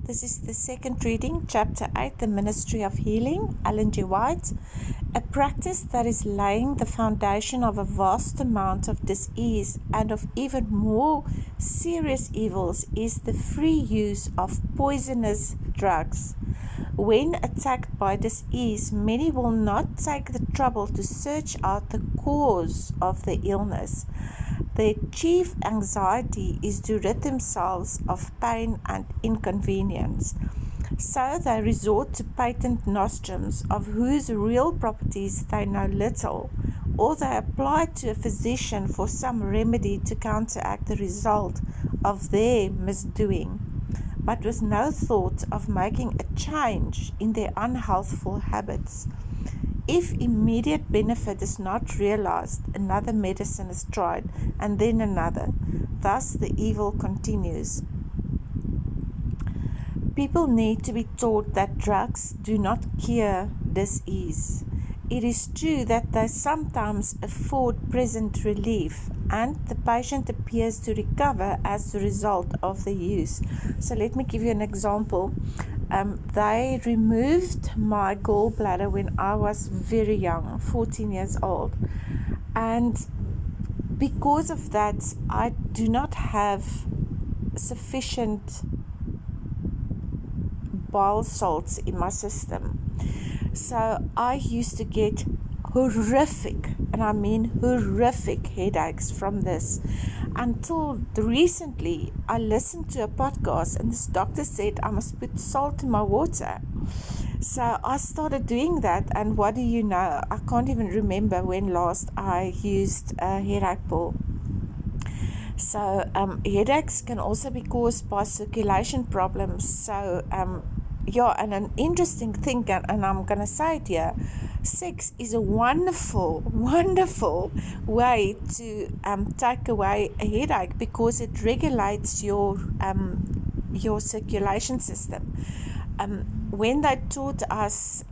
This is the second reading, Chapter 8, The Ministry of Healing, Ellen G. White. A practice that is laying the foundation of a vast amount of disease and of even more serious evils is the free use of poisonous drugs. When attacked by disease, many will not take the trouble to search out the cause of the illness. Their chief anxiety is to rid themselves of pain and inconvenience. So they resort to patent nostrums of whose real properties they know little, or they apply to a physician for some remedy to counteract the result of their misdoing, but with no thought of making a change in their unhealthful habits. If immediate benefit is not realized, another medicine is tried, and then another. Thus the evil continues. People need to be taught that drugs do not cure disease. It is true that they sometimes afford present relief, and the patient appears to recover as a result of the use. So let me give you an example. They removed my gallbladder when I was very young, 14 years old. And because of that, I do not have sufficient bile salts in my system. So I used to get horrific, and I mean horrific headaches from this. Until recently, I listened to a podcast and this doctor said I must put salt in my water. So I started doing that, and what do you know? I can't even remember when last I used a headache pill. So headaches can also be caused by circulation problems. So and an interesting thing, and I'm going to say it here, sex is a wonderful, wonderful way to take away a headache because it regulates your circulation system. When they taught us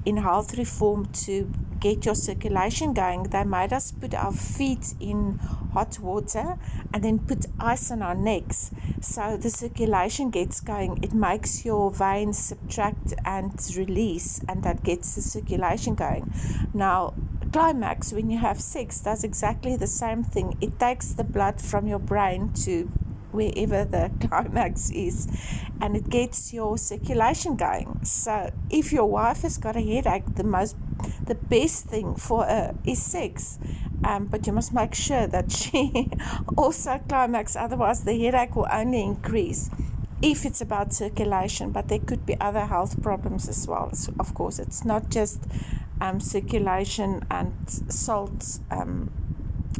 in health reform to get your circulation going, they made us put our feet in hot water and then put ice on our necks so the circulation gets going. It makes your veins subtract and release, and that gets the circulation going. Now, climax, when you have sex, does exactly the same thing. It takes the blood from your brain to wherever the climax is, and it gets your circulation going. So if your wife has got a headache, the best thing for her is sex, but you must make sure that she also climax, otherwise the headache will only increase if it's about circulation. But there could be other health problems as well. So of course, it's not just circulation and salts.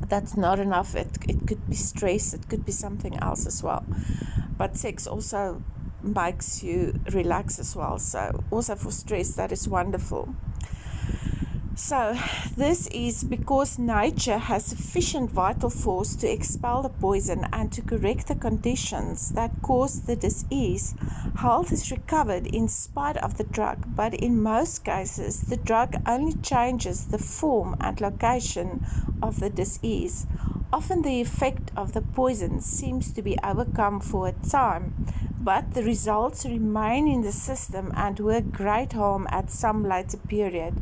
That's not enough. It could be stress, it could be something else as well. But sex also makes you relax as well. So also for stress, that is wonderful. So this is because nature has sufficient vital force to expel the poison and to correct the conditions that cause the disease. Health is recovered in spite of the drug, but in most cases the drug only changes the form and location of the disease. Often the effect of the poison seems to be overcome for a time, but the results remain in the system and work great harm at some later period.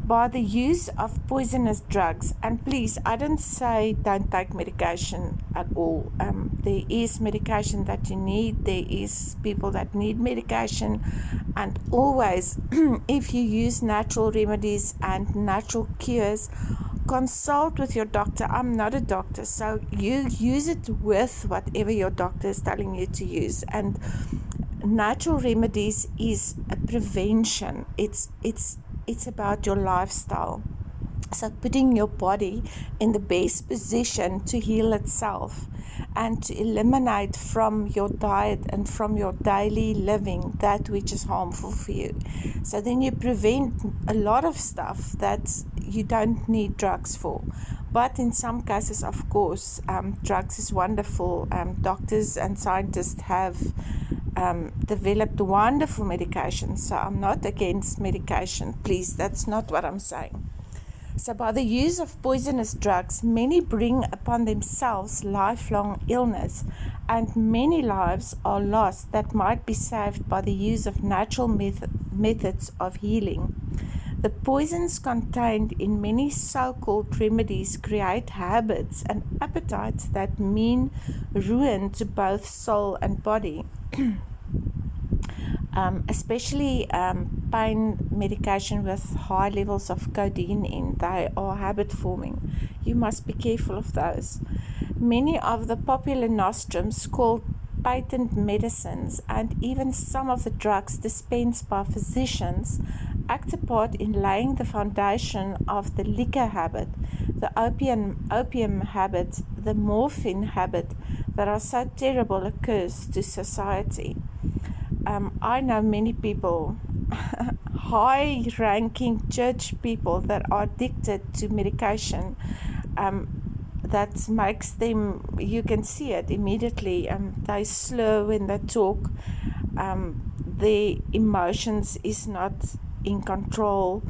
By the use of poisonous drugs, and please, I don't say don't take medication at all. There is medication that you need. There is people that need medication, and always, if you use natural remedies and natural cures, consult with your doctor. I'm not a doctor, so you use it with whatever your doctor is telling you to use. And natural remedies is a prevention. It's about your lifestyle. So putting your body in the best position to heal itself and to eliminate from your diet and from your daily living that which is harmful for you. So then you prevent a lot of stuff that you don't need drugs for. But in some cases, of course, drugs is wonderful. Doctors and scientists have developed wonderful medication. So I'm not against medication. Please, that's not what I'm saying. So by the use of poisonous drugs, many bring upon themselves lifelong illness and many lives are lost that might be saved by the use of natural methods of healing. The poisons contained in many so-called remedies create habits and appetites that mean ruin to both soul and body. Especially pain medication with high levels of codeine in, they are habit forming. You must be careful of those. Many of the popular nostrums called patent medicines and even some of the drugs dispensed by physicians act a part in laying the foundation of the liquor habit, the opium habit, the morphine habit that are so terrible a curse to society. I know many people, high-ranking church people that are addicted to medication. That makes them, you can see it immediately. They slur when they talk. Their emotions is not in control.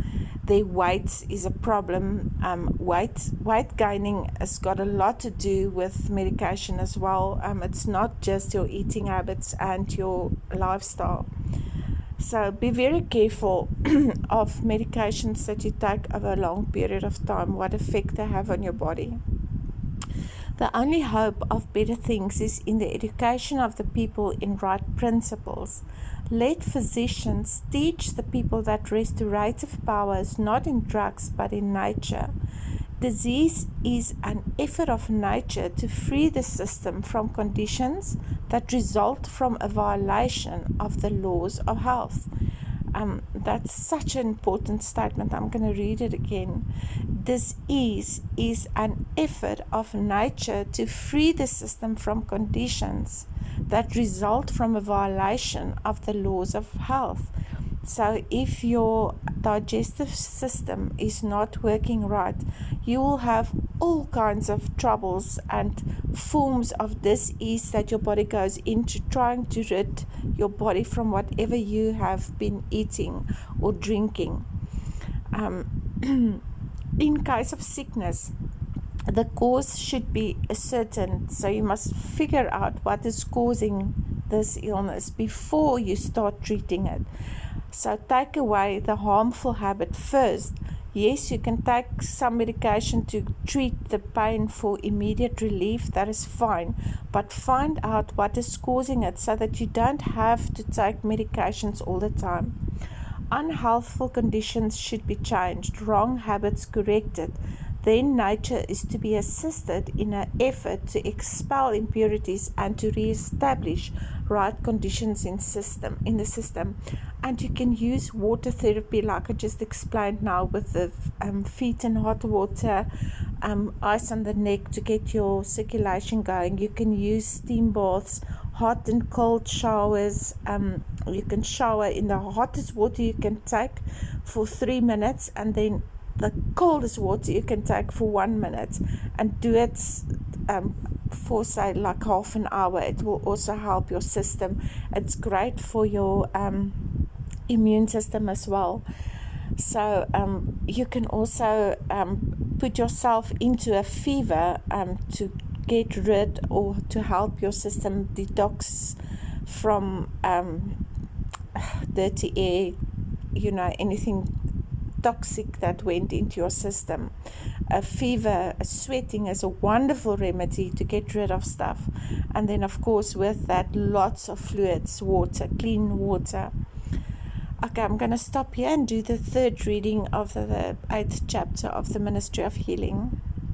Their weight is a problem. Weight gaining has got a lot to do with medication as well. It's not just your eating habits and your lifestyle. So be very careful of medications that you take over a long period of time, what effect they have on your body. The only hope of better things is in the education of the people in right principles. Let physicians teach the people that restorative power is not in drugs but in nature. Disease is an effort of nature to free the system from conditions that result from a violation of the laws of health. That's such an important statement. I'm going to read it again. Disease is an effort of nature to free the system from conditions that result from a violation of the laws of health. So if your digestive system is not working right, you will have all kinds of troubles and forms of disease that your body goes into, trying to rid your body from whatever you have been eating or drinking. In case of sickness, the cause should be ascertained, so you must figure out what is causing this illness before you start treating it. So take away the harmful habit first. Yes, you can take some medication to treat the pain for immediate relief, that is fine, but find out what is causing it so that you don't have to take medications all the time. Unhealthful conditions should be changed, wrong habits corrected. Then nature is to be assisted in an effort to expel impurities and to re-establish right conditions in the system. And you can use water therapy like I just explained now, with the feet in hot water, ice on the neck to get your circulation going. You can use steam baths, hot and cold showers. You can shower in the hottest water you can take for 3 minutes, and then the coldest water you can take for 1 minute, and do it for say like half an hour. It will also help your system. It's great for your immune system as well. So you can also put yourself into a fever to get rid or to help your system detox from dirty air, anything toxic that went into your system. A fever, sweating is a wonderful remedy to get rid of stuff. And then of course with that, lots of fluids, water, clean water. Okay, I'm going to stop here and do the third reading of the 8th chapter of the Ministry of Healing.